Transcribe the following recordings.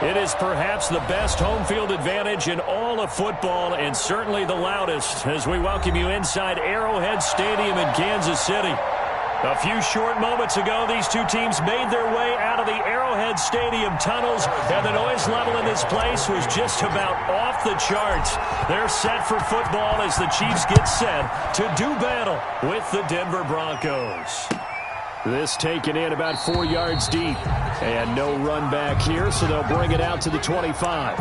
It is perhaps the best home field advantage in all of football and certainly the loudest as we welcome you inside Arrowhead Stadium in Kansas City. A few short moments ago, these two teams made their way out of the Arrowhead Stadium tunnels, and the noise level in this place was just about off the charts. They're set for football as the Chiefs get set to do battle with the Denver Broncos. This taken in about 4 yards deep. And no run back here, so they'll bring it out to the 25.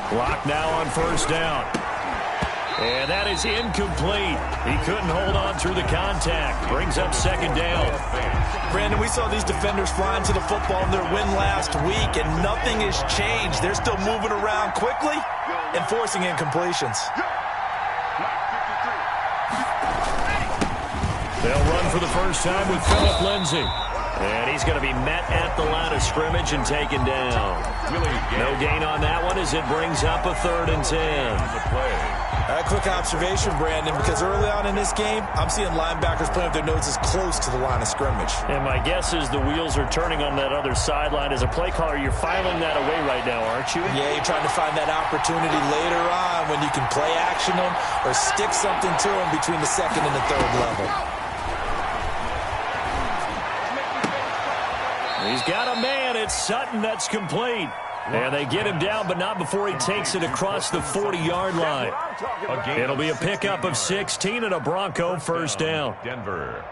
Clock now on first down. And that is incomplete. He couldn't hold on through the contact. Brings up second down. Brandon, we saw these defenders flying to the football in their win last week, and nothing has changed. They're still moving around quickly and forcing incompletions. They'll run for the first time with Phillip Lindsay. And he's going to be met at the line of scrimmage and taken down. No gain on that one as it brings up a 3rd and 10. A quick observation, Brandon, because early on in this game, I'm seeing linebackers playing with their noses close to the line of scrimmage. And my guess is the wheels are turning on that other sideline. As a play caller, you're filing that away right now, aren't you? Yeah, you're trying to find that opportunity later on when you can play action them or stick something to them between the 2nd and the 3rd level. He's got a man. It's Sutton that's complete. And they get him down, but not before he takes it across the 40-yard line. It'll be a pickup of 16 and a Bronco first down. Denver.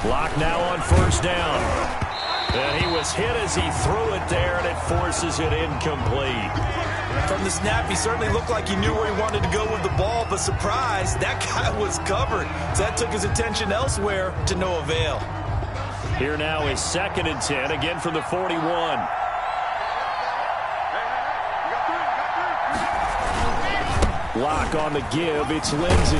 Block now on first down. And he was hit as he threw it there, and it forces it incomplete. From the snap, he certainly looked like he knew where he wanted to go with the ball, but surprise, that guy was covered. So that took his attention elsewhere to no avail. Here now is 2nd and 10, again from the 41. Lock on the give, it's Lindsay.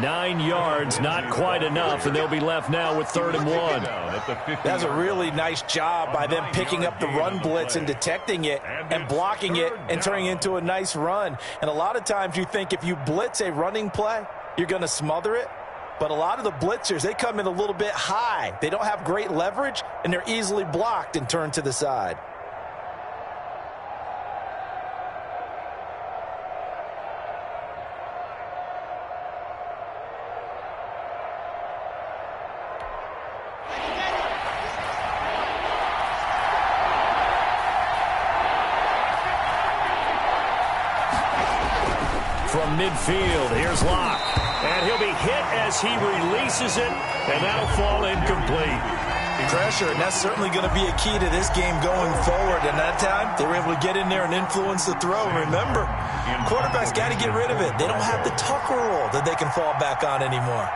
9 yards, not quite enough, and they'll be left now with 3rd and 1. That's a really nice job by them picking up the run blitz and detecting it and blocking it and turning it into a nice run. And a lot of times you think if you blitz a running play, you're going to smother it. But a lot of the blitzers, they come in a little bit high. They don't have great leverage, and they're easily blocked and turned to the side. From midfield, here's Locke. And he'll be hit as he releases it, and that'll fall incomplete. Pressure, and that's certainly going to be a key to this game going forward. And that time, they were able to get in there and influence the throw. Remember, quarterbacks got to get rid of it. They don't have the Tucker rule that they can fall back on anymore.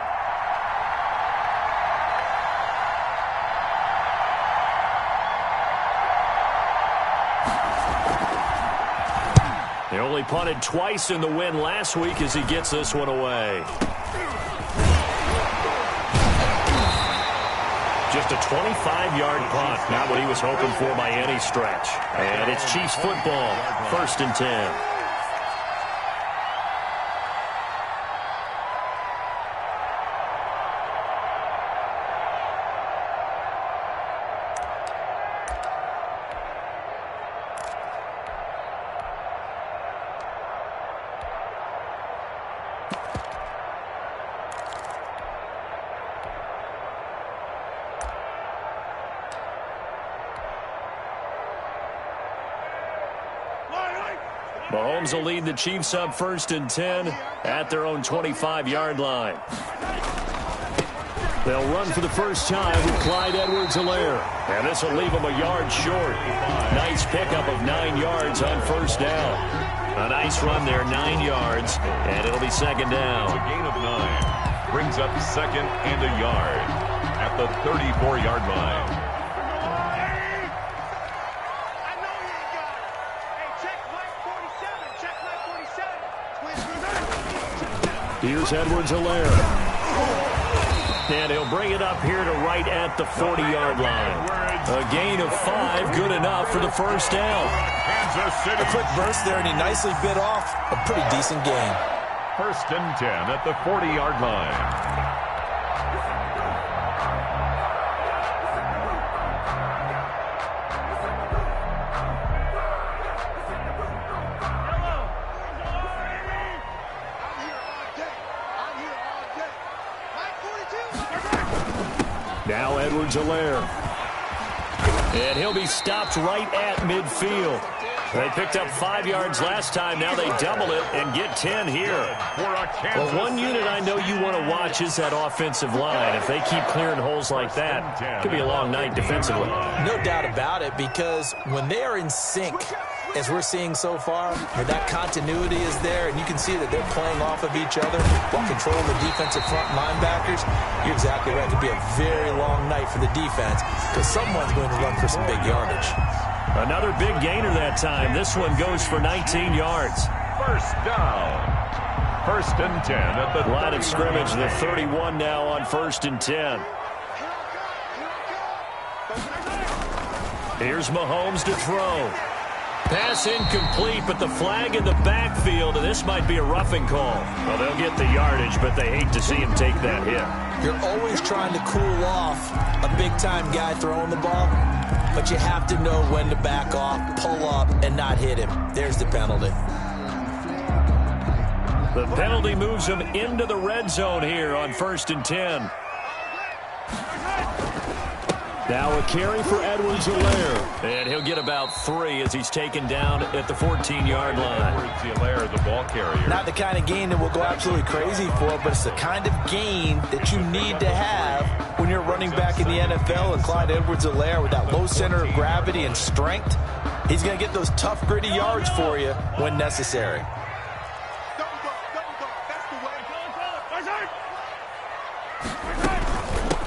They only punted twice in the win last week as he gets this one away. Just a 25-yard punt, not what he was hoping for by any stretch. And it's Chiefs football, 1st and 10. Mahomes will lead the Chiefs up 1st and 10 at their own 25-yard line. They'll run for the first time with Clyde Edwards-Helaire. And this will leave them a yard short. Nice pickup of 9 yards on first down. A nice run there, 9 yards, and it'll be second down. A gain of 9 brings up second and a yard at the 34-yard line. Here's Edwards-Helaire. And he'll bring it up here to right at the 40-yard line. A gain of 5, good enough for the first down. A quick burst there, and he nicely bit off a pretty decent gain. First and 10 at the 40-yard line. Now Edwards-Helaire. And he'll be stopped right at midfield. They picked up 5 yards last time. Now they double it and get 10 here. Well, one unit I know you want to watch is that offensive line. If they keep clearing holes like that, it could be a long night defensively. No doubt about it, because when they are in sync, as we're seeing so far, where that continuity is there, and you can see that they're playing off of each other while controlling the defensive front linebackers, you're exactly right. It could be a very long night for the defense, because someone's going to run for some big yardage. Another big gainer that time. This one goes for 19 yards. First down. First and 10 at the line of scrimmage, the 31 now on first and 10. Here's Mahomes to throw. Pass incomplete, but the flag in the backfield, and this might be a roughing call. Well, they'll get the yardage, but they hate to see him take that hit. You're always trying to cool off a big-time guy throwing the ball, but you have to know when to back off, pull up, and not hit him. There's the penalty. The penalty moves him into the red zone here on first and 10. Now a carry for Edwards-Helaire. And he'll get about 3 as he's taken down at the 14-yard line. Edwards-Helaire, the ball carrier. Not the kind of gain that we'll go absolutely crazy for, but it's the kind of gain that you need to have when you're running back in the NFL. And Clyde Edwards-Helaire, with that low center of gravity and strength, he's going to get those tough, gritty yards for you when necessary.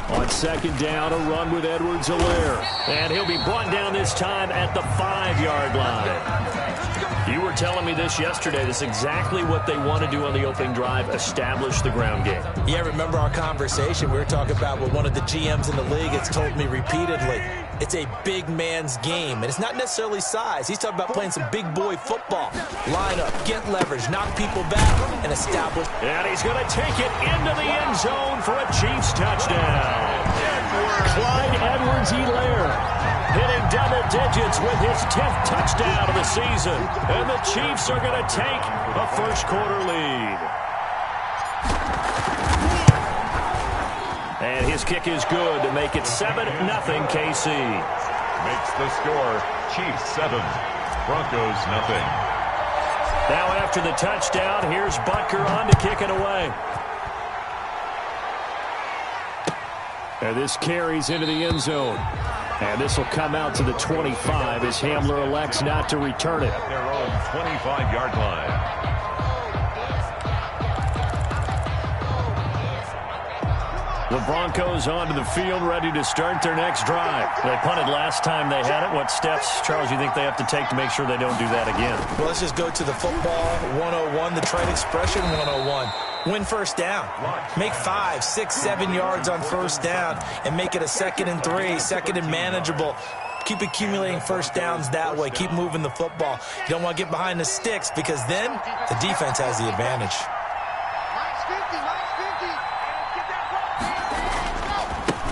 On second down, a run with Edwards-Helaire. And he'll be brought down this time at the 5-yard line. You were telling me this yesterday. This is exactly what they want to do on the opening drive, establish the ground game. Yeah, remember our conversation? We were talking about what one of the GMs in the league has told me repeatedly. It's a big man's game, and it's not necessarily size. He's talking about playing some big boy football. Line up, get leverage, knock people back, and establish. And he's going to take it into the end zone for a Chiefs touchdown. Clyde Edwards-Helaire hitting double digits with his 10th touchdown of the season. And the Chiefs are going to take a first-quarter lead. And his kick is good to make it 7-0 KC. Makes the score Chiefs 7, Broncos nothing. Now after the touchdown, here's Butker on to kick it away. And this carries into the end zone. And this will come out to the 25 as Hamler elects not to return it. At their own 25-yard line. The Broncos onto the field, ready to start their next drive. They punted last time they had it. What steps, Charles, you think they have to take to make sure they don't do that again? Well, let's just go to the football 101, the trade expression 101. Win first down. Make 5, 6, 7 yards on first down and make it a 2nd and 3, 2nd and manageable. Keep accumulating first downs that way. Keep moving the football. You don't want to get behind the sticks, because then the defense has the advantage.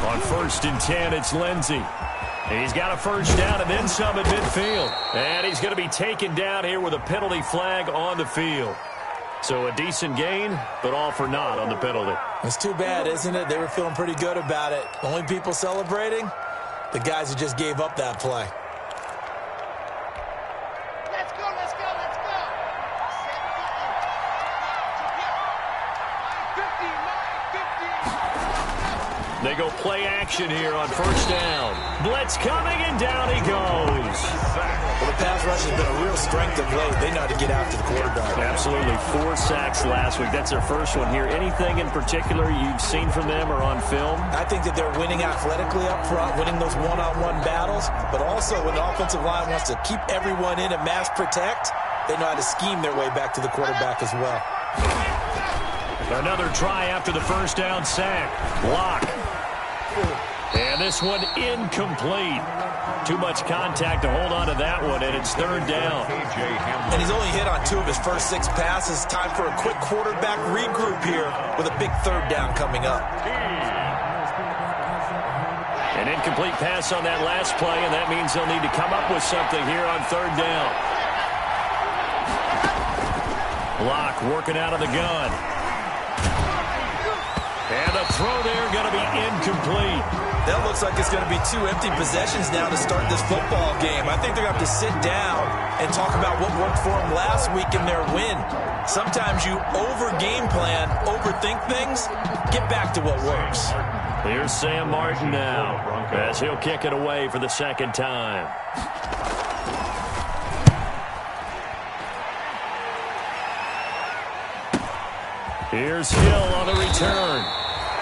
On first and 10, it's Lindsey. He's got a first down and then some at midfield. And he's going to be taken down here with a penalty flag on the field. So a decent gain, but all for naught on the penalty. It's too bad, isn't it? They were feeling pretty good about it. Only people celebrating, the guys who just gave up that play. Let's go, let's go, let's go. 50, 50. They go play action here on first down. Blitz coming, and down he goes. Well, the pass rush has been a real strength of late. They know how to get after the quarterback. Absolutely. 4 sacks last week. That's their first one here. Anything in particular you've seen from them or on film? I think that they're winning athletically up front, winning those one-on-one battles, but also when the offensive line wants to keep everyone in and mass protect, they know how to scheme their way back to the quarterback as well. Another try after the first down sack. Block. And this one incomplete. Too much contact to hold on to that one, and it's third down. And he's only hit on 2 of his first 6 passes. Time for a quick quarterback regroup here with a big third down coming up. An incomplete pass on that last play, and that means they'll need to come up with something here on third down. Block working out of the gun. And the throw there going to be incomplete. That looks like it's going to be 2 empty possessions now to start this football game. I think they're going to have to sit down and talk about what worked for them last week in their win. Sometimes you over-game plan, overthink things. Get back to what works. Here's Sam Martin now as he'll kick it away for the second time. Here's Hill on the return.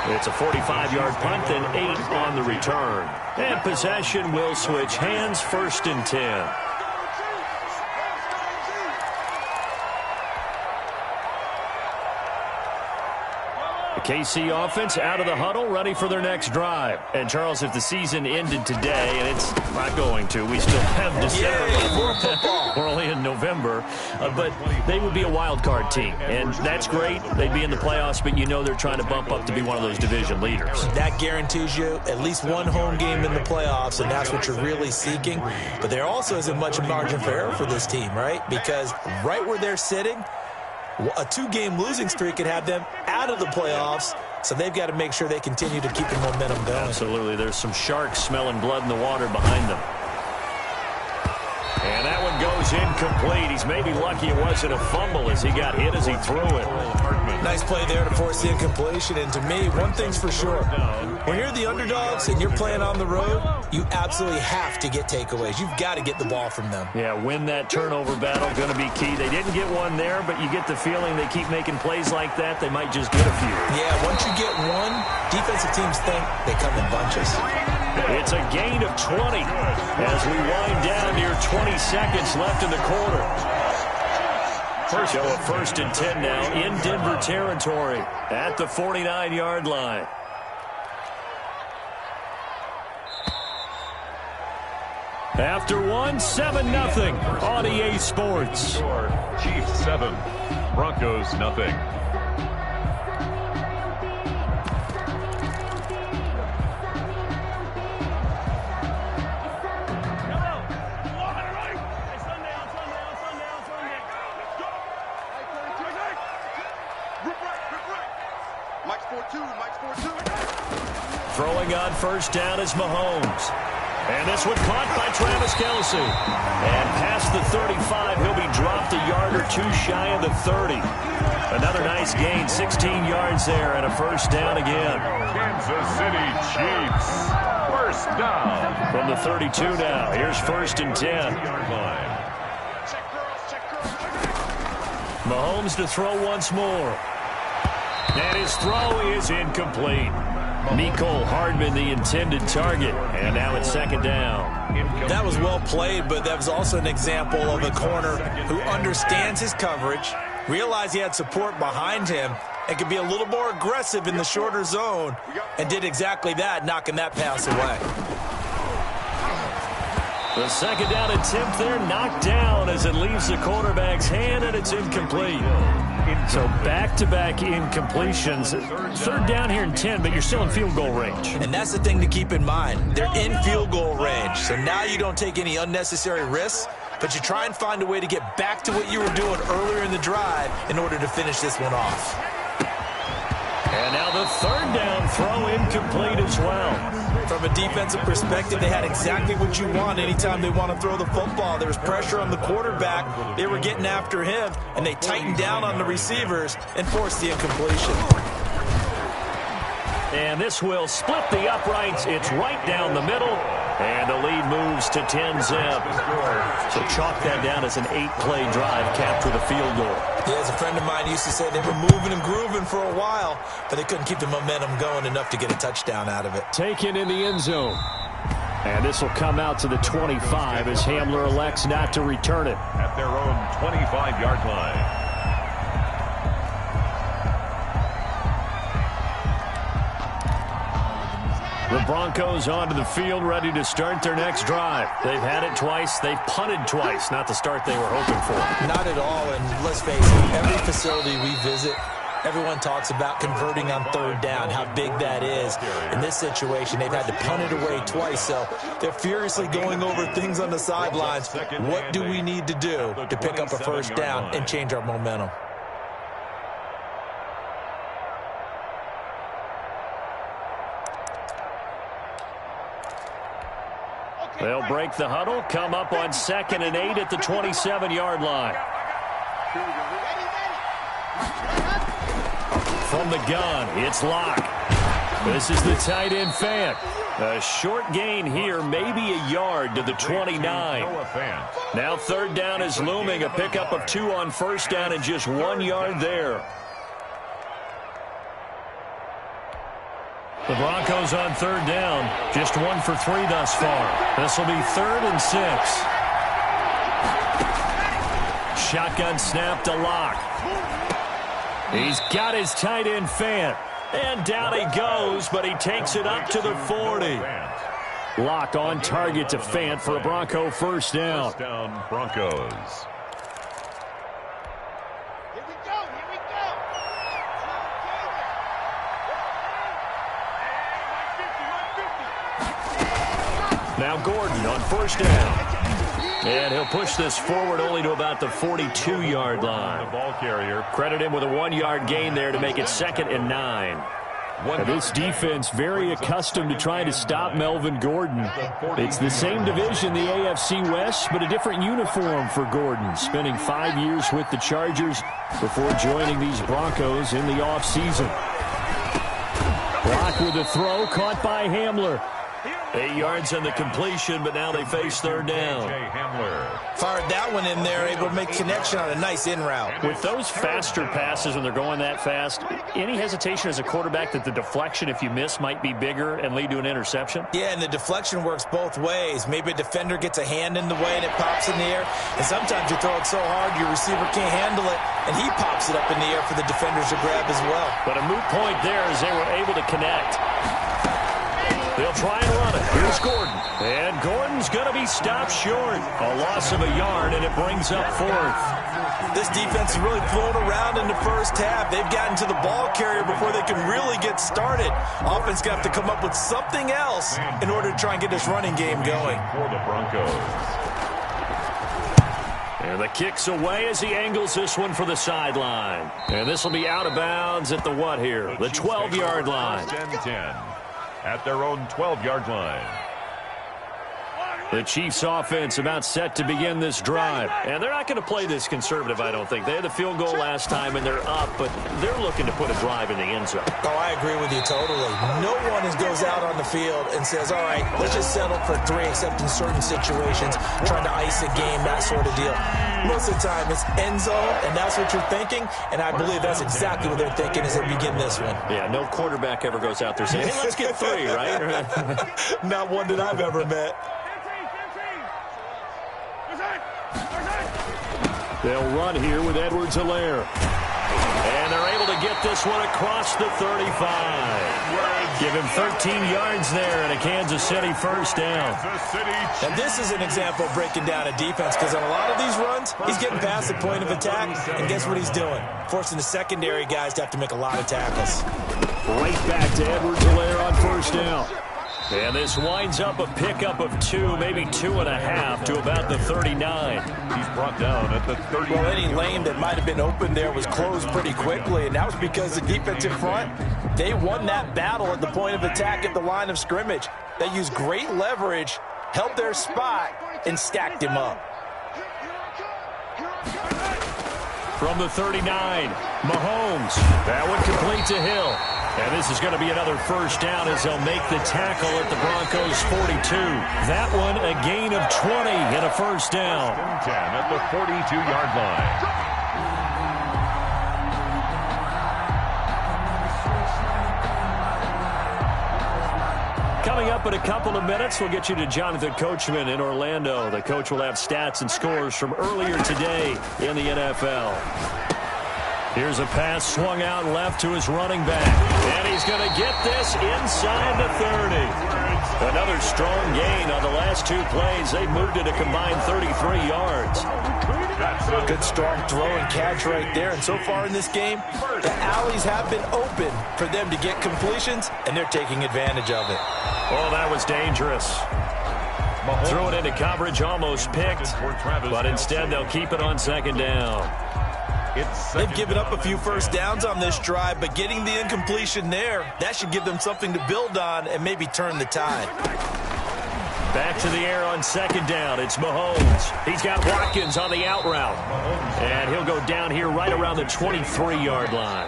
It's a 45-yard punt and 8 on the return. And possession will switch hands, first and 10. The KC offense out of the huddle, ready for their next drive. And, Charles, if the season ended today, and it's not going to, we still have December left. We're only in November. But they would be a wild card team. And that's great. They'd be in the playoffs, but you know they're trying to bump up to be one of those division leaders. That guarantees you at least one home game in the playoffs, and that's what you're really seeking. But there also isn't much margin for error for this team, right? Because right where they're sitting, a 2-game losing streak could have them out of the playoffs, so they've got to make sure they continue to keep the momentum going. Absolutely. There's some sharks smelling blood in the water behind them. And that one goes incomplete. He's maybe lucky it wasn't a fumble as he got hit as he threw it. Nice play there to force the incompletion. And to me, one thing's for sure. When you're the underdogs and you're playing on the road, you absolutely have to get takeaways. You've got to get the ball from them. Yeah, win that turnover battle, going to be key. They didn't get one there, but you get the feeling they keep making plays like that, they might just get a few. Yeah, once you get one, defensive teams think they come in bunches. It's a gain of 20 as we wind down near 20 seconds left in the quarter. So a first and 10 now in Denver territory at the 49-yard line. After 7-0 on EA Sports. Chiefs 7, Broncos nothing. Throwing on first down is Mahomes. And this one caught by Travis Kelce. And past the 35, he'll be dropped a yard or 2 shy of the 30. Another nice gain, 16 yards there, and a first down again. Kansas City Chiefs, first down. From the 32 now, here's first and 10. Mahomes to throw once more. And his throw is incomplete. Mecole Hardman, the intended target, and now it's second down. That was well played, but that was also an example of a corner who understands his coverage, realized he had support behind him, and could be a little more aggressive in the shorter zone, and did exactly that, knocking that pass away. The second down attempt there knocked down as it leaves the quarterback's hand, and it's incomplete. So back-to-back incompletions. Third down here in 10, but you're still in field goal range. And that's the thing to keep in mind. They're in field goal range. So now you don't take any unnecessary risks, but you try and find a way to get back to what you were doing earlier in the drive in order to finish this one off. And now the third down throw incomplete as well. From a defensive perspective, they had exactly what you want anytime they want to throw the football. There was pressure on the quarterback. They were getting after him, and they tightened down on the receivers and forced the incompletion. And this will split the uprights. It's right down the middle. And the lead moves to 10-zip. So chalk that down as an 8-play drive capped with a field goal. Yeah, as a friend of mine used to say, they were moving and grooving for a while, but they couldn't keep the momentum going enough to get a touchdown out of it. Taken in the end zone. And this will come out to the 25 as Hamler elects not to return it. At their own 25-yard line. The Broncos onto the field, ready to start their next drive. They've had it twice. They've punted twice. Not the start they were hoping for. Not at all, and let's face it, every facility we visit, everyone talks about converting on third down, how big that is. In this situation, they've had to punt it away twice, so they're furiously going over things on the sidelines. What do we need to do to pick up a first down and change our momentum? They'll break the huddle, come up on 2nd and 8 at the 27-yard line. From the gun, it's Locke. This is the tight end Fant. A short gain here, maybe a yard to the 29. Now 3rd down is looming, a pickup of 2 on 1st down and just 1 yard there. The Broncos on 3rd down, just 1 for 3 thus far. This will be 3rd and 6. Shotgun snap to Locke. He's got his tight end Fant. And down he goes, but he takes it up to the 40. Locke on target to Fant for a Bronco first down. First down, Broncos. Here we go, here we go. Now Gordon on 1st down. And he'll push this forward only to about the 42-yard line. The ball carrier. Credit him with a 1-yard gain there to make it 2nd and 9. Now this defense very accustomed to trying to stop Melvin Gordon. It's the same division, the AFC West, but a different uniform for Gordon, spending 5 years with the Chargers before joining these Broncos in the offseason. Block with a throw, caught by Hamler. 8 yards on the completion, but now they face 3rd down. Fired that one in there, able to make connection on a nice in route. With those faster passes when they're going that fast, any hesitation as a quarterback that the deflection, if you miss, might be bigger and lead to an interception? Yeah, and the deflection works both ways. Maybe a defender gets a hand in the way and it pops in the air. And sometimes you throw it so hard your receiver can't handle it, and he pops it up in the air for the defenders to grab as well. But a moot point there as they were able to connect. They'll try and run it. Here's Gordon. And Gordon's going to be stopped short. A loss of a yard, and it brings up 4th. This defense is really flown around in the first half. They've gotten to the ball carrier before they can really get started. Offense going to have to come up with something else in order to try and get this running game going. For the Broncos. And the kick's away as he angles this one for the sideline. And this will be out of bounds at the what here? The 12-yard line. 10-10. At their own 12-yard line. The Chiefs offense about set to begin this drive. And they're not going to play this conservative, I don't think. They had the field goal last time, and they're up, but they're looking to put a drive in the end zone. Oh, I agree with you totally. No one goes out on the field and says, all right, let's just settle for 3, except in certain situations, trying to ice a game, that sort of deal. Most of the time, it's end zone, and that's what you're thinking, and I believe that's exactly what they're thinking as they begin this one. Yeah, no quarterback ever goes out there saying, hey, let's get 3, right? Not one that I've ever met. They'll run here with Edwards-Helaire. And they're able to get this one across the 35. Give him 13 yards there and a Kansas City first down. And this is an example of breaking down a defense, because on a lot of these runs, he's getting past the point of attack, and guess what he's doing? Forcing the secondary guys to have to make a lot of tackles. Right back to Edwards-Helaire on first down. And this winds up a pickup of 2, maybe 2.5 to about the 39. He's brought down at the 30. Well, any lane that might have been open there was closed pretty quickly, and that was because the defensive front, they won that battle at the point of attack at the line of scrimmage. They used great leverage, held their spot, and stacked him up. From the 39, Mahomes. That one complete to Hill. And this is going to be another first down as they'll make the tackle at the Broncos' 42. That one a gain of 20 and a first down. 10 at the 42-yard line. Coming up in a couple of minutes, we'll get you to Jonathan Coachman in Orlando. The coach will have stats and scores from earlier today in the NFL. Here's a pass swung out left to his running back. And he's going to get this inside the 30. Another strong gain on the last two plays. They moved it a combined 33 yards. Good strong throw and catch right there. And so far in this game, the alleys have been open for them to get completions, and they're taking advantage of it. Oh, that was dangerous. Threw it into coverage, almost picked, but instead they'll keep it on second down. They've given up a few first downs on this drive, but getting the incompletion there, that should give them something to build on and maybe turn the tide. Back to the air on second down. It's Mahomes. He's got Watkins on the out route. And he'll go down here right around the 23-yard line.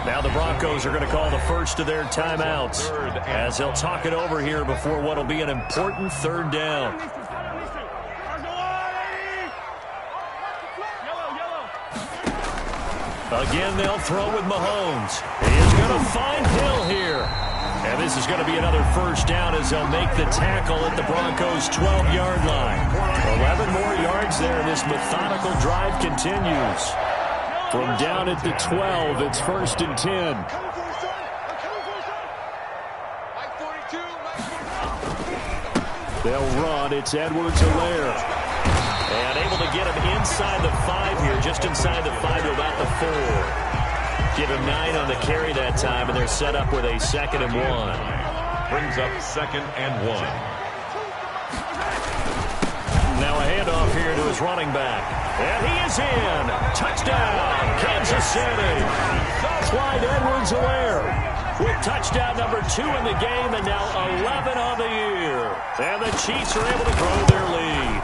Now the Broncos are going to call the first of their timeouts as they'll talk it over here before what will be an important third down. Again, they'll throw with Mahomes. He is going to find Hill here. And this is going to be another first down as they'll make the tackle at the Broncos' 12-yard line. 11 more yards there, and this methodical drive continues. From down at the 12, it's 1st and 10. They'll run. It's Edwards-Helaire. And able to get him inside the 5 here, just inside the 5 to about the 4. Give him 9 on the carry that time, and they're set up with a 2nd and 1. Brings up 2nd and 1. Now a handoff here to his running back. And he is in. Touchdown, Kansas City. Clyde Edwards-Helaire with touchdown number 2 in the game, and now 11 on the year. And the Chiefs are able to grow their lead.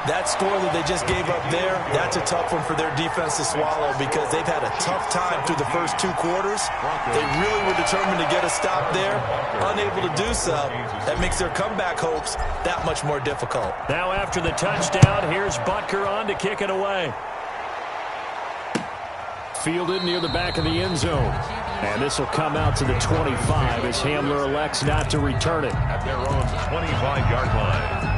That score that they just gave up there, that's a tough one for their defense to swallow because they've had a tough time through the first 2 quarters. They really were determined to get a stop there, unable to do so. That makes their comeback hopes that much more difficult. Now after the touchdown, here's Butker on to kick it away. Fielded near the back of the end zone. And this will come out to the 25 as Hamler elects not to return it. At their own 25-yard line.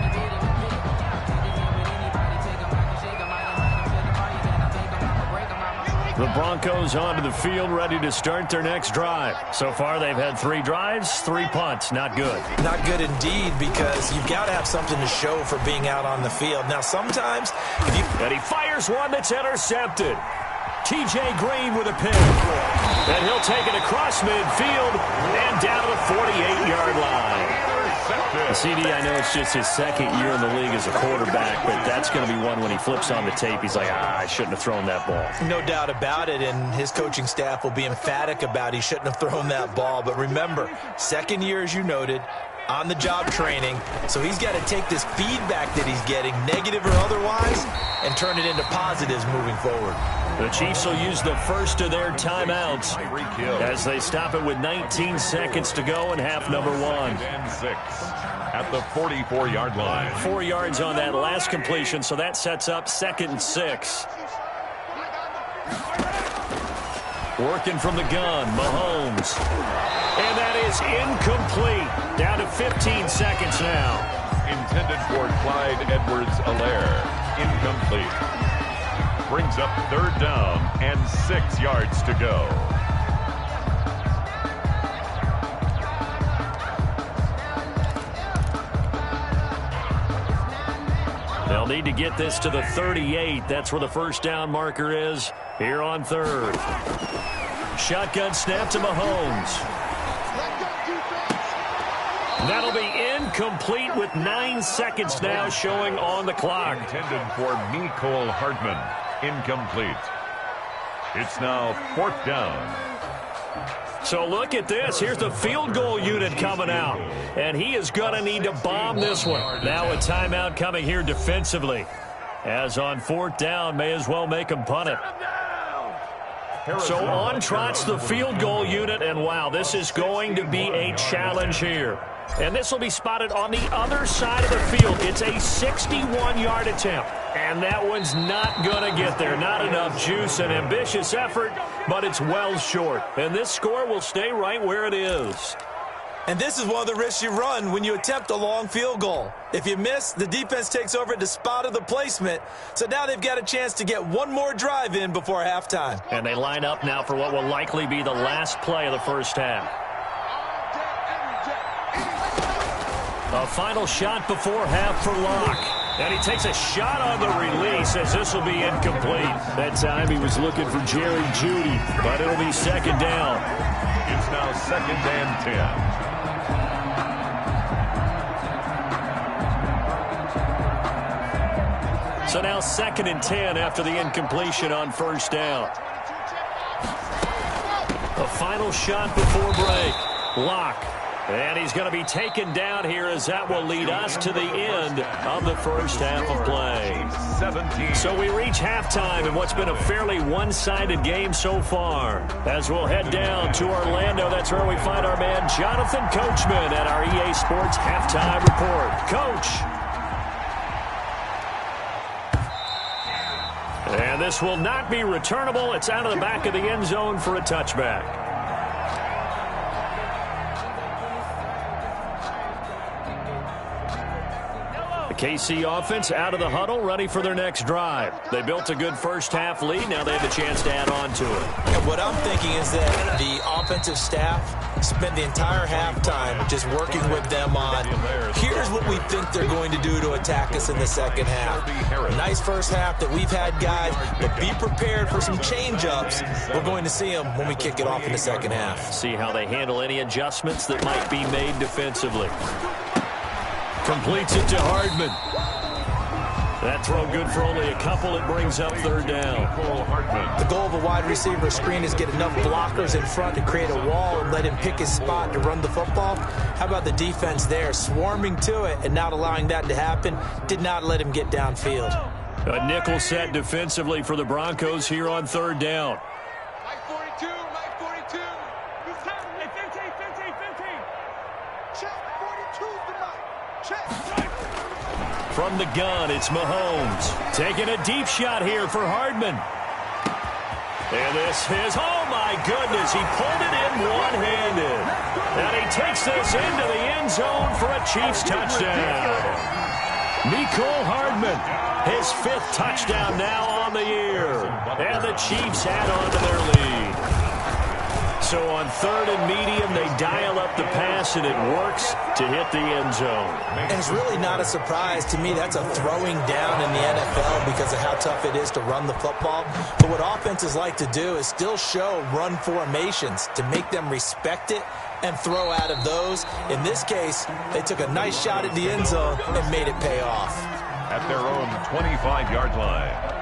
The Broncos onto the field, ready to start their next drive. So far, they've had 3 drives, 3 punts. Not good. Not good indeed, because you've got to have something to show for being out on the field. Now, sometimes... And he fires one that's intercepted. T.J. Green with a pick. And he'll take it across midfield and down to the 48-yard line. CD, I know it's just his 2nd year in the league as a quarterback, but that's going to be one when he flips on the tape. He's like, I shouldn't have thrown that ball. No doubt about it, and his coaching staff will be emphatic about he shouldn't have thrown that ball. But remember, 2nd year, as you noted, on-the-job training, so he's got to take this feedback that he's getting, negative or otherwise, and turn it into positives moving forward. The Chiefs will use the first of their timeouts as they stop it with 19 seconds to go in half number 1. And 6 at the 44-yard line. 4 yards on that last completion, so that sets up 2nd and 6. Working from the gun, Mahomes. And that is incomplete. Down to 15 seconds now. Intended for Clyde Edwards-Helaire. Incomplete. Brings up 3rd down and 6 yards to go. They'll need to get this to the 38. That's where the first down marker is here on 3rd. Shotgun snap to Mahomes. That'll be incomplete with 9 seconds now showing on the clock. Intended for Mecole Hardman. Incomplete. It's now 4th down. So look at this. Here's the field goal unit coming out. And he is going to need to bomb this one. Now a timeout coming here defensively. As on 4th down, may as well make him punt it. So on trots the field goal unit, and wow, this is going to be a challenge here. And this will be spotted on the other side of the field. It's a 61-yard attempt. And that one's not going to get there. Not enough juice, an ambitious effort, but it's well short. And this score will stay right where it is. And this is one of the risks you run when you attempt a long field goal. If you miss, the defense takes over at the spot of the placement. So now they've got a chance to get one more drive in before halftime. And they line up now for what will likely be the last play of the first half. A final shot before half for Locke. And he takes a shot on the release as this will be incomplete. That time he was looking for Jerry Jeudy, but it'll be second down. It's now 2nd and 10. So now 2nd and 10 after the incompletion on first down. A final shot before break. Locke. And he's going to be taken down here as that will lead us to the end of the first half of play. 17. So we reach halftime in what's been a fairly one-sided game so far. As we'll head down to Orlando, that's where we find our man Jonathan Coachman at our EA Sports Halftime Report. Coach. And this will not be returnable. It's out of the back of the end zone for a touchback. KC offense out of the huddle, ready for their next drive. They built a good first half lead. Now they have a chance to add on to it. And what I'm thinking is that the offensive staff spent the entire halftime just working with them on, here's what we think they're going to do to attack us in the second half. Nice first half that we've had, guys, but be prepared for some change-ups. We're going to see them when we kick it off in the second half. See how they handle any adjustments that might be made defensively. Completes it to Hardman. That throw good for only a couple. It brings up third down. The goal of a wide receiver screen is get enough blockers in front to create a wall and let him pick his spot to run the football. How about the defense there, swarming to it and not allowing that to happen? Did not let him get downfield. A nickel set defensively for the Broncos here on third down. Mike 42, Mike 42. Who's tackling? 15, 15, 15. Check, 42's the Mike. Check. From the gun, it's Mahomes. Taking a deep shot here for Hardman. And this is, oh my goodness, he pulled it in one-handed. And he takes this into the end zone for a Chiefs touchdown. Mecole Hardman, his 5th touchdown now on the year. And the Chiefs add on to their lead. So on 3rd and medium, they dial up the pass, and it works to hit the end zone. And it's really not a surprise to me. That's a throwing down in the NFL because of how tough it is to run the football. But what offenses like to do is still show run formations to make them respect it and throw out of those. In this case, they took a nice shot at the end zone and made it pay off. At their own 25-yard line.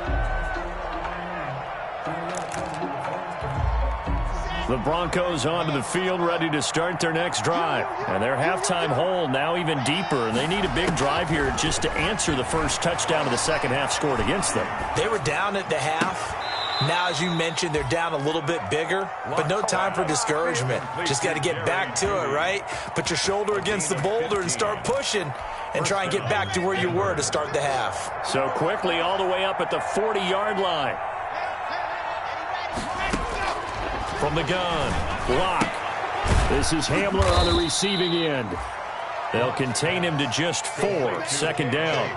The Broncos onto the field, ready to start their next drive. And their halftime hole now even deeper. And they need a big drive here just to answer the first touchdown of the second half scored against them. They were down at the half. Now, as you mentioned, they're down a little bit bigger, but no time for discouragement. Just got to get back to it, right? Put your shoulder against the boulder and start pushing and try and get back to where you were to start the half. So quickly all the way up at the 40-yard line. From the gun, Locke. This is Hamler on the receiving end. They'll contain him to just 4. Second down.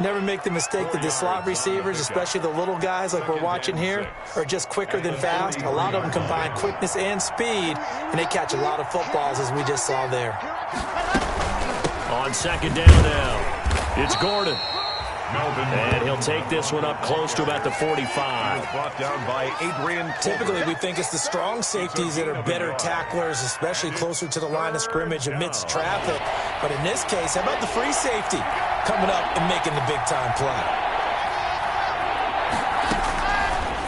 Never make the mistake that the slot receivers, especially the little guys like we're watching here, are just quicker than fast. A lot of them combine quickness and speed, and they catch a lot of footballs, as we just saw there. On second down now, it's Gordon. And he'll take this one up close to about the 45. Brought down by Adrian. Typically, we think it's the strong safeties that are better tacklers, especially closer to the line of scrimmage amidst traffic. But in this case, how about the free safety coming up and making the big-time play?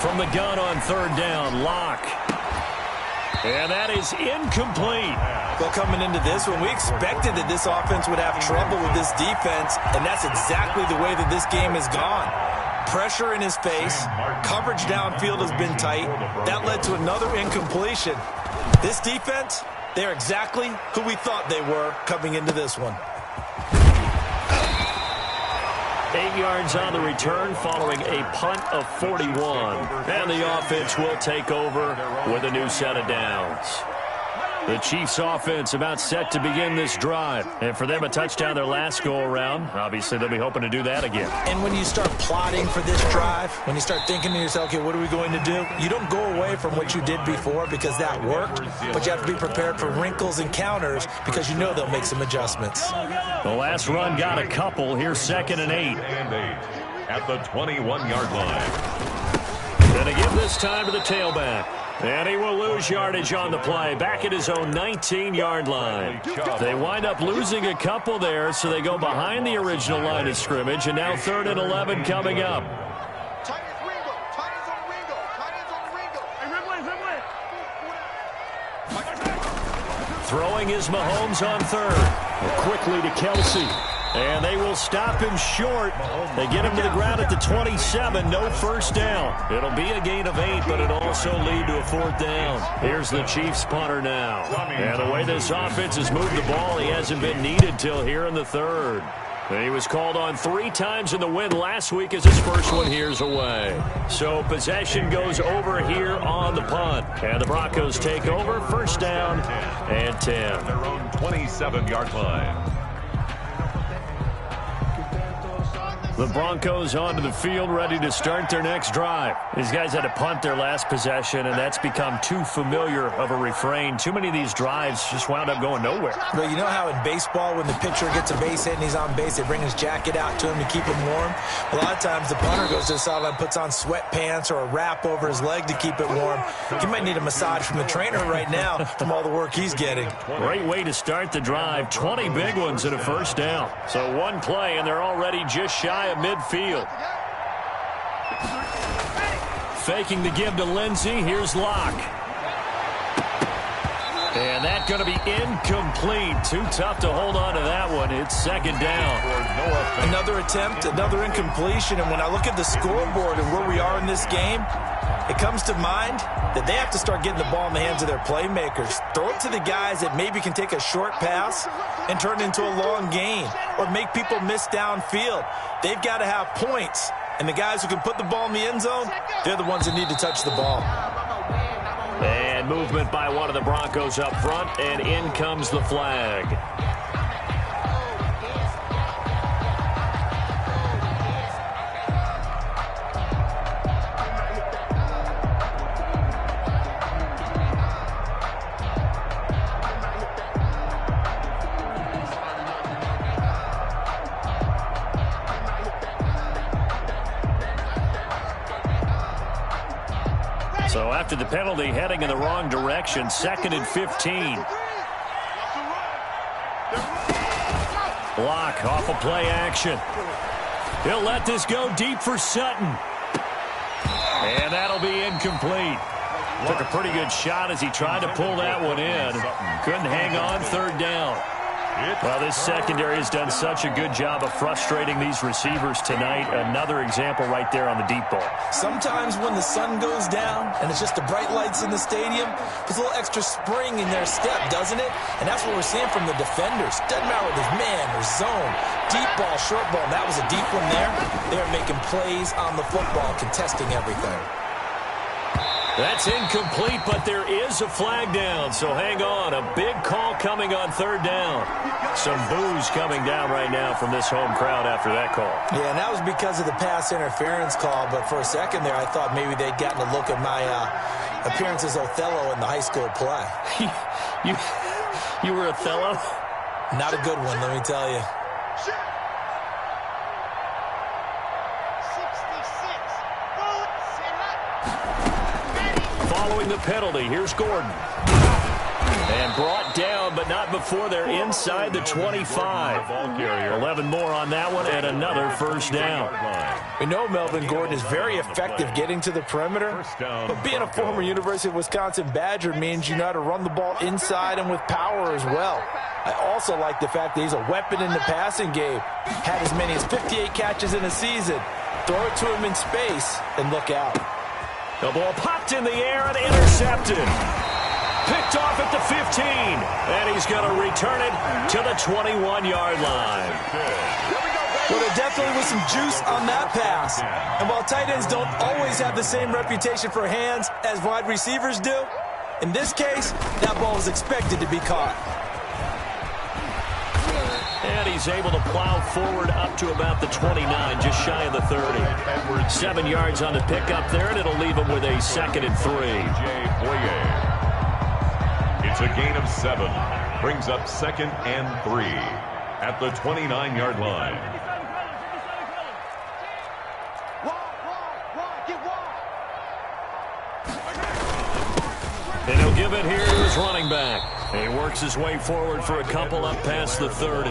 From the gun on third down, Locke. And that is incomplete. Well, coming into this one, we expected that this offense would have trouble with this defense, and that's exactly the way that this game has gone. pressure in his face. Coverage downfield has been tight. That led to another incompletion. This defense, they're exactly who we thought they were coming into this one. 8 yards on the return following a punt of 41. And the offense will take over with a new set of downs. The Chiefs offense about set to begin this drive. And for them, a touchdown their last go-around. Obviously, they'll be hoping to do that again. And when you start plotting for this drive, when you start thinking to yourself, okay, what are we going to do? You don't go away from what you did before because that worked, but you have to be prepared for wrinkles and counters because you know they'll make some adjustments. The last run got a couple. Here's 2nd and 8. At the 21-yard line. Going to give this time to the tailback. And he will lose yardage on the play, back at his own 19-yard line. They wind up losing a couple there, so they go behind the original line of scrimmage, and now 3rd and 11 coming up. Throwing is Mahomes on 3rd. Quickly to Kelsey. And they will stop him short. They get him to the ground at the 27. No first down. It'll be a gain of 8, but it'll also lead to a 4th down. Here's the Chiefs punter now. And the way this offense has moved the ball, he hasn't been needed till here in the 3rd. He was called on 3 times in the win last week as his first one here's away. So possession goes over here on the punt. And the Broncos take over, 1st down and 10. Their own 27-yard line. The Broncos onto the field, ready to start their next drive. These guys had to punt their last possession, and that's become too familiar of a refrain. Too many of these drives just wound up going nowhere. Well, you know how in baseball, when the pitcher gets a base hit and he's on base, they bring his jacket out to him to keep him warm? A lot of times the punter goes to the sideline, puts on sweatpants or a wrap over his leg to keep it warm. He might need a massage from the trainer right now from all the work he's getting. Great way to start the drive. 20 big ones and a 1st down. So one play, and they're already just shy of midfield. Faking the give to Lindsey. Here's Locke. And that's going to be incomplete. Too tough to hold on to that one. It's 2nd down. Another attempt, another incompletion. And when I look at the scoreboard and where we are in this game, it comes to mind that they have to start getting the ball in the hands of their playmakers. Throw it to the guys that maybe can take a short pass and turn it into a long gain or make people miss downfield. They've got to have points. And the guys who can put the ball in the end zone, they're the ones that need to touch the ball. And movement by one of the Broncos up front, and in comes the flag. So after the penalty, heading in the wrong direction, 2nd and 15. Block off of play action. He'll let this go deep for Sutton. And that'll be incomplete. Took a pretty good shot as he tried to pull that one in. Couldn't hang on, 3rd down. Well, this secondary has done such a good job of frustrating these receivers tonight. Another example right there on the deep ball. Sometimes when the sun goes down and it's just the bright lights in the stadium, there's a little extra spring in their step, doesn't it? And that's what we're seeing from the defenders. Doesn't matter whether it's man or zone, deep ball, short ball. And that was a deep one there. They're making plays on the football, contesting everything. That's incomplete, but there is a flag down, so hang on. A big call coming on 3rd down. Some boos coming down right now from this home crowd after that call. Yeah, and that was because of the pass interference call, but for a second there, I thought maybe they'd gotten a look at my appearance as Othello in the high school play. You were Othello? Not a good one, let me tell you. Following the penalty, here's Gordon. And brought down, but not before they're inside the 25. 11 more on that one, and another 1st down. We know Melvin Gordon is very effective getting to the perimeter, but being a former University of Wisconsin Badger means you know how to run the ball inside and with power as well. I also like the fact that he's a weapon in the passing game. Had as many as 58 catches in a season. Throw it to him in space and look out. The ball popped in the air and intercepted. Picked off at the 15. And he's going to return it to the 21-yard line. Well, there definitely was some juice on that pass. And while tight ends don't always have the same reputation for hands as wide receivers do, in this case, that ball was expected to be caught. And he's able to plow forward up to about the 29, just shy of the 30. 7 yards on the pickup there, and it'll leave him with a 2nd and 3. It's a gain of 7. Brings up 2nd and 3 at the 29-yard line. And he'll give it here to his running back. He works his way forward for a couple up past the 30.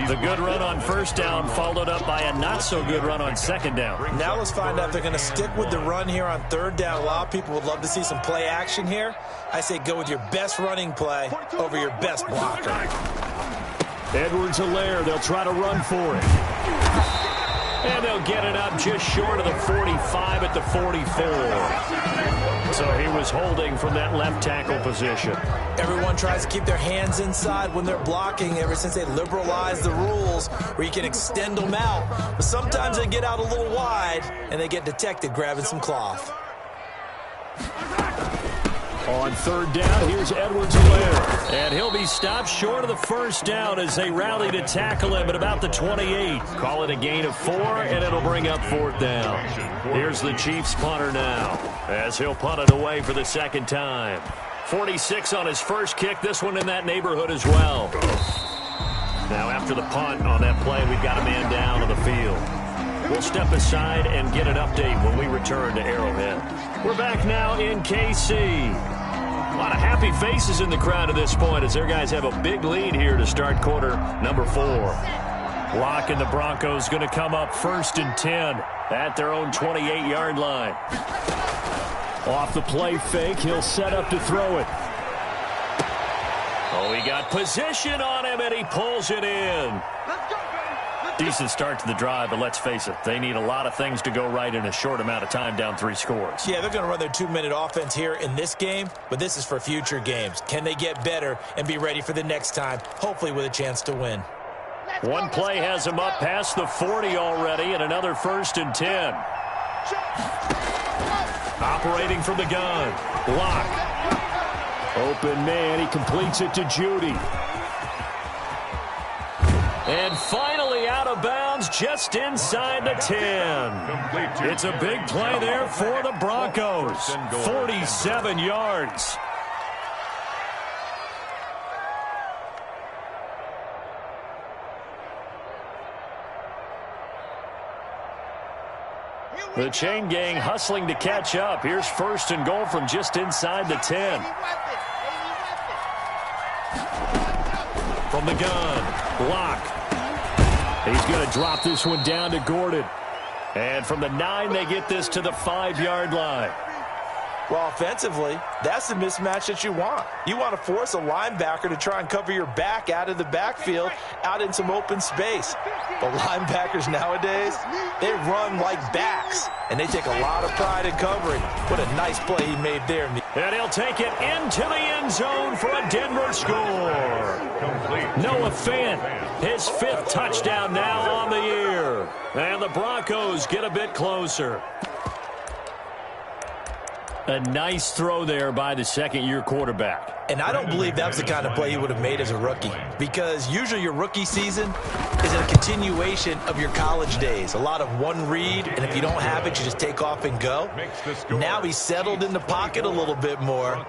The good run on first down followed up by a not-so-good run on second down. Now let's find out if they're going to stick with the run here on third down. A lot of people would love to see some play action here. I say go with your best running play over your best blocker. Edwards-Helaire, they'll try to run for it. And they'll get it up just short of the 45 at the 44. So he was holding from that left tackle position. Everyone tries to keep their hands inside when they're blocking ever since they liberalized the rules where you can extend them out. But sometimes they get out a little wide and they get detected grabbing some cloth. On third down, here's Edwards-Helaire. And he'll be stopped short of the first down as they rally to tackle him at about the 28. Call it a gain of 4, and it'll bring up 4th down. Here's the Chiefs punter now as he'll punt it away for the 2nd time. 46 on his first kick, this one in that neighborhood as well. Now after the punt on that play, we've got a man down on the field. We'll step aside and get an update when we return to Arrowhead. We're back now in KC. A lot of happy faces in the crowd at this point as their guys have a big lead here to start quarter number 4. Lock and the Broncos going to come up 1st and 10 at their own 28-yard line. Off the play fake, he'll set up to throw it. Oh, he got position on him, and he pulls it in. Decent start to the drive, but let's face it, they need a lot of things to go right in a short amount of time, down 3 scores. Yeah, they're going to run their 2-minute offense here in this game, but this is for future games. Can they get better and be ready for the next time, hopefully with a chance to win? One play has him up past the 40 already, and another 1st and 10. Operating from the gun. Block. Open man, he completes it to Judy. And finally out of bounds just inside the 10. It's a big play there for the Broncos. 47 yards. The chain gang hustling to catch up. Here's 1st and goal from just inside the 10. From the gun. Block. He's going to drop this one down to Gordon. And from the 9, they get this to the 5-yard line. Well, offensively, that's the mismatch that you want. You want to force a linebacker to try and cover your back out of the backfield, out in some open space. But linebackers nowadays, they run like backs, and they take a lot of pride in covering. What a nice play he made there. And he'll take it into the end zone for a Denver score. Noah Fant, his 5th touchdown now on the year. And the Broncos get a bit closer. A nice throw there by the 2nd-year quarterback. And I don't believe that was the kind of play he would have made as a rookie, because usually your rookie season is a continuation of your college days. A lot of one read, and if you don't have it, you just take off and go. Now he's settled in the pocket a little bit more,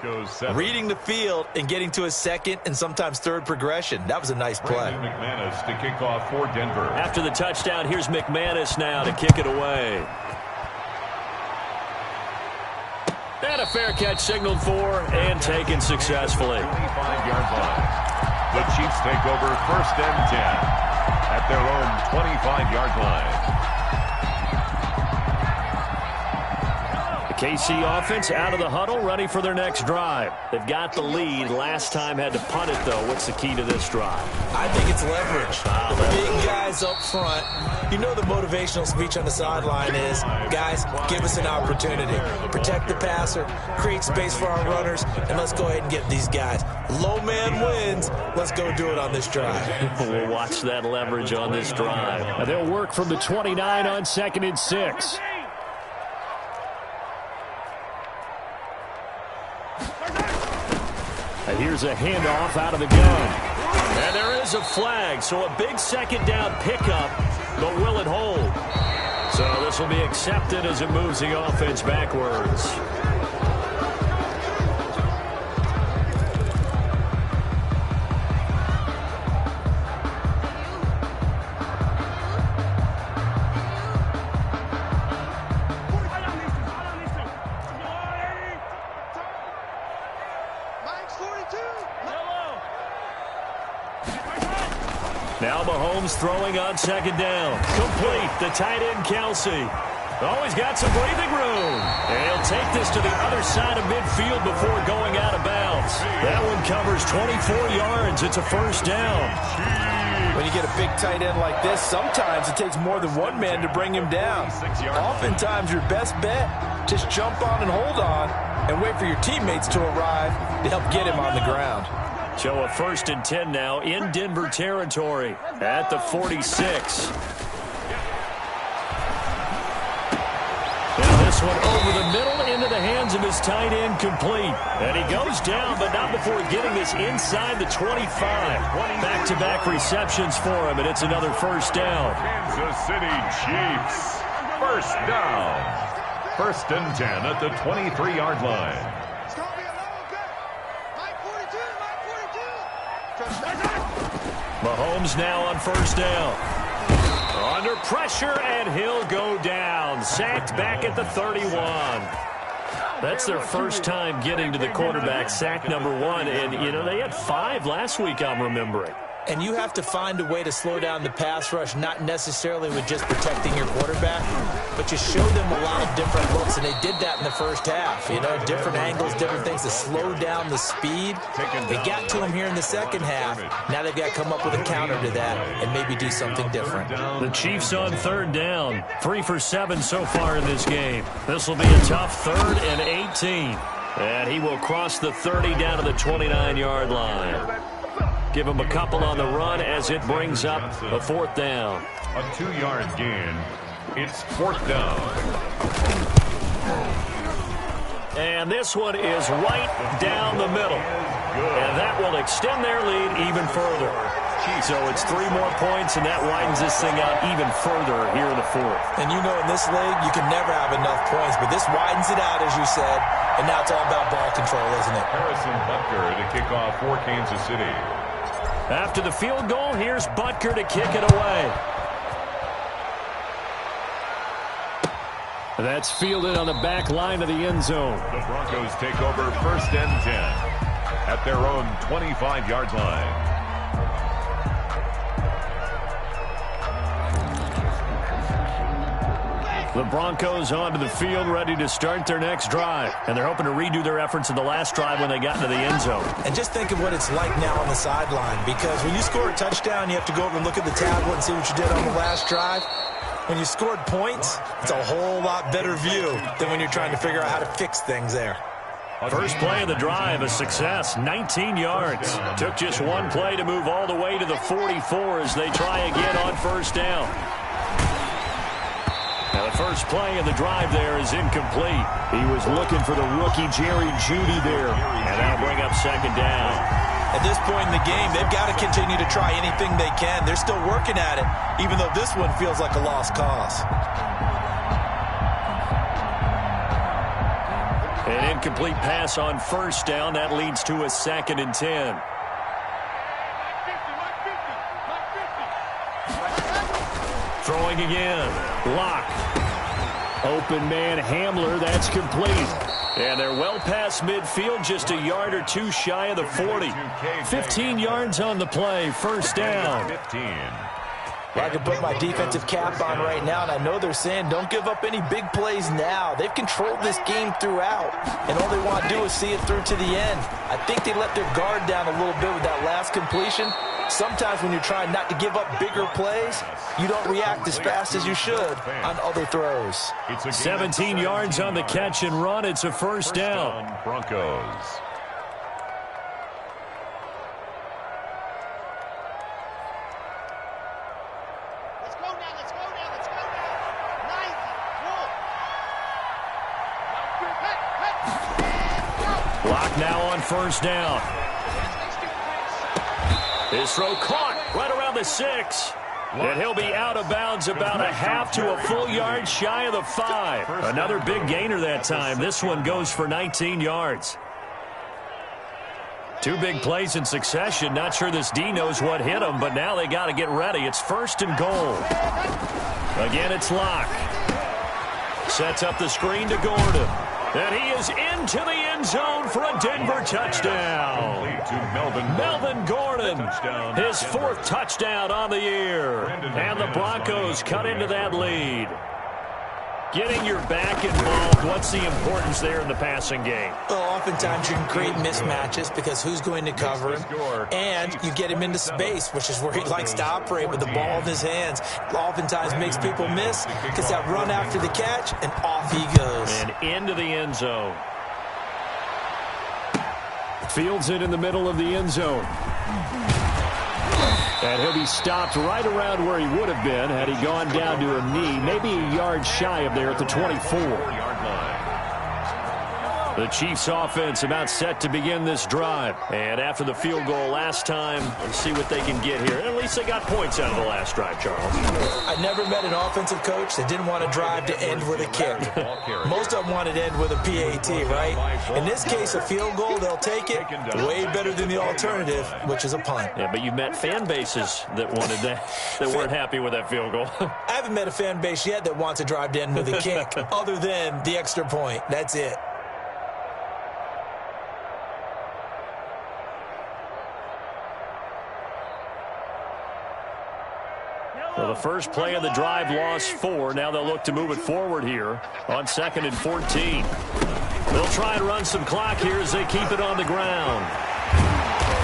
reading the field and getting to his 2nd and sometimes 3rd progression. That was a nice play. McManus to kick off for Denver. After the touchdown, here's McManus now to kick it away. And a fair catch signaled for and taken successfully. 25-yard line. The Chiefs take over 1st and 10 at their own 25-yard line. The KC offense out of the huddle, ready for their next drive. They've got the lead. Last time had to punt it, though. What's the key to this drive? I think it's leverage. Big guys up front. You know the motivational speech on the sideline is, guys, give us an opportunity. Protect the passer, create space for our runners, and let's go ahead and get these guys. Low man wins. Let's go do it on this drive. We'll watch that leverage on this drive. Now they'll work from the 29 on 2nd and 6. And here's a handoff out of the gun. And there is a flag, so a big second down pickup, but will it hold? So this will be accepted as it moves the offense backwards. Now Mahomes throwing on 2nd down. Complete. The tight end, Kelsey. Always got some breathing room. And he'll take this to the other side of midfield before going out of bounds. That one covers 24 yards. It's a first down. When you get a big tight end like this, sometimes it takes more than one man to bring him down. Oftentimes, your best bet, just jump on and hold on and wait for your teammates to arrive to help get him on the ground. So a 1st and 10 now in Denver territory at the 46. Now this one over the middle into the hands of his tight end, complete. And he goes down, but not before getting this inside the 25. Back-to-back receptions for him, and it's another first down. Kansas City Chiefs. First down. 1st and 10 at the 23-yard line. Mahomes now on 1st down. Under pressure, and he'll go down. Sacked back at the 31. That's their first time getting to the quarterback, sack number 1. And, you know, they had 5 last week, I'm remembering. And you have to find a way to slow down the pass rush, not necessarily with just protecting your quarterback, but you show them a lot of different looks, and they did that in the first half. You know, different angles, different things to slow down the speed. They got to him here in the second half. Now they've got to come up with a counter to that and maybe do something different. The Chiefs on 3rd down. 3 for 7 so far in this game. This will be a tough 3rd and 18. And he will cross the 30 down to the 29-yard line. Give him a couple on the run as it brings up a 4th down. A 2-yard gain. It's 4th down. And this one is right down the middle. And that will extend their lead even further. So it's 3 more points, and that widens this thing out even further here in the 4th. And you know in this league, you can never have enough points, but this widens it out, as you said, and now it's all about ball control, isn't it? Harrison Butker to kick off for Kansas City. After the field goal, here's Butker to kick it away. That's fielded on the back line of the end zone. The Broncos take over 1st and 10 at their own 25-yard line. The Broncos onto the field, ready to start their next drive. And they're hoping to redo their efforts in the last drive when they got into the end zone. And just think of what it's like now on the sideline, because when you score a touchdown, you have to go over and look at the tablet and see what you did on the last drive. When you scored points, it's a whole lot better view than when you're trying to figure out how to fix things there. First play of the drive, a success, 19 yards. Took just one play to move all the way to the 44 as they try again on 1st down. Now the first play of the drive there is incomplete. He was looking for the rookie Jerry Jeudy there. And that'll bring up 2nd down. At this point in the game, they've got to continue to try anything they can. They're still working at it, even though this one feels like a lost cause. An incomplete pass on 1st down. That leads to a 2nd and 10. Throwing again. Lock. Open man Hamler. That's complete. And they're well past midfield, just a yard or 2 shy of the 40. 15 yards on the play. 1st down. Well, I can put my defensive cap on right now, and I know they're saying don't give up any big plays now. They've controlled this game throughout, and all they want to do is see it through to the end. I think they let their guard down a little bit with that last completion. Sometimes when you're trying not to give up bigger plays, you don't react as fast as you should on other throws. 17 yards on the catch and run. It's a first down. Broncos. Block now on first down. His throw caught right around the 6. And he'll be out of bounds about a half to a full yard shy of the 5. Another big gainer that time. This one goes for 19 yards. 2 big plays in succession. Not sure this D knows what hit him, but now they got to get ready. It's first and goal. Again, it's Locke. Sets up the screen to Gordon. And he is into the end zone for a Denver touchdown. Melvin Gordon, his 4th touchdown on the year. And the Broncos cut into that lead. Getting your back involved, what's the importance there in the passing game? Well, oftentimes you can create mismatches because who's going to cover him, and you get him into space, which is where he likes to operate with the ball in his hands. Oftentimes makes people miss because that run after the catch, and off he goes. And into the end zone. Fields it in the middle of the end zone. And he'll be stopped right around where he would have been had he gone down to a knee, maybe a yard shy of there at the 24-yard line. The Chiefs offense about set to begin this drive. And after the field goal last time, let's see what they can get here. At least they got points out of the last drive, Charles. I never met an offensive coach that didn't want to drive to end with a kick. Most of them wanted to end with a PAT, right? In this case, a field goal, they'll take it way better than the alternative, which is a punt. Yeah, but you met fan bases that wanted that, that weren't happy with that field goal. I haven't met a fan base yet that wants to drive to end with a kick, other than the extra point. That's it. Well, the first play of the drive lost 4. Now they'll look to move it forward here on 2nd and 14. They'll try and run some clock here as they keep it on the ground.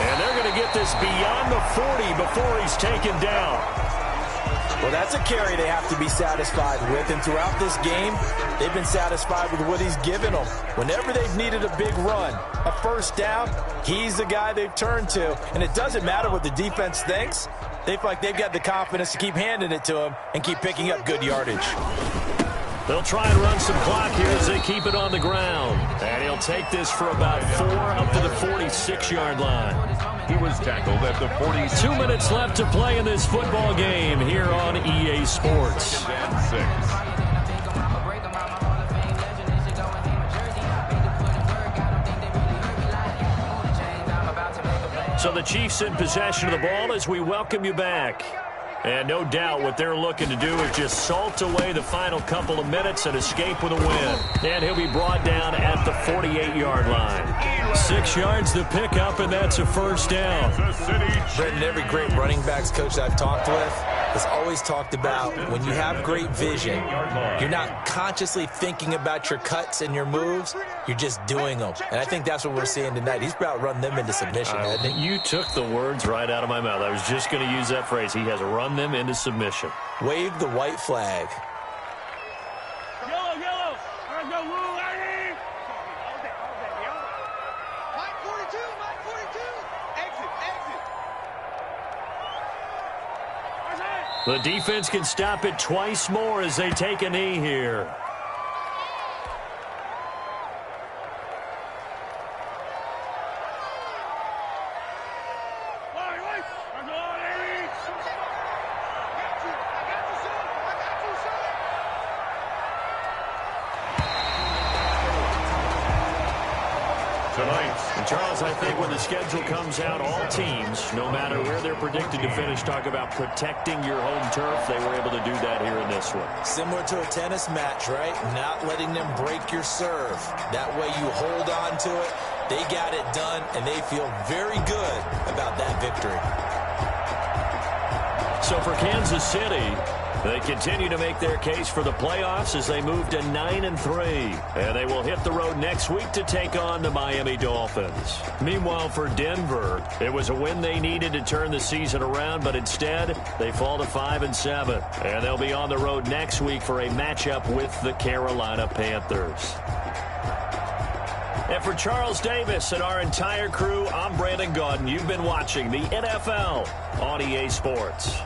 And they're going to get this beyond the 40 before he's taken down. Well, that's a carry they have to be satisfied with. And throughout this game, they've been satisfied with what he's given them. Whenever they've needed a big run, a first down, he's the guy they've turned to. And it doesn't matter what the defense thinks. They feel like they've got the confidence to keep handing it to him and keep picking up good yardage. They'll try and run some clock here as they keep it on the ground. And he'll take this for about 4 up to the 46-yard line. He was tackled at the 42. 2 minutes left to play in this football game here on EA Sports. And 6. So the Chiefs in possession of the ball as we welcome you back. And no doubt what they're looking to do is just salt away the final couple of minutes and escape with a win. And he'll be brought down at the 48-yard line. 6 yards to pick up, and that's a first down. Brendan, every great running backs coach I've talked with has always talked about when you have great vision, you're not consciously thinking about your cuts and your moves, you're just doing them. And I think that's what we're seeing tonight. He's about running them into submission, hasn't he? You took the words right out of my mouth. I was just going to use that phrase. He has run them into submission. Wave the white flag. Yellow, yellow. Let's go, Woo, Eddie. Mike 42, Mike 42. Exit, exit. The defense can stop it twice more as they take a knee here. Charles, I think when the schedule comes out, all teams, no matter where they're predicted to finish, talk about protecting your home turf. They were able to do that here in this one. Similar to a tennis match, right? Not letting them break your serve. That way you hold on to it. They got it done, and they feel very good about that victory. So for Kansas City, they continue to make their case for the playoffs as they move to 9-3. And they will hit the road next week to take on the Miami Dolphins. Meanwhile, for Denver, it was a win they needed to turn the season around, but instead, they fall to 5-7. And they'll be on the road next week for a matchup with the Carolina Panthers. And for Charles Davis and our entire crew, I'm Brandon Gaudin. You've been watching the NFL on EA Sports.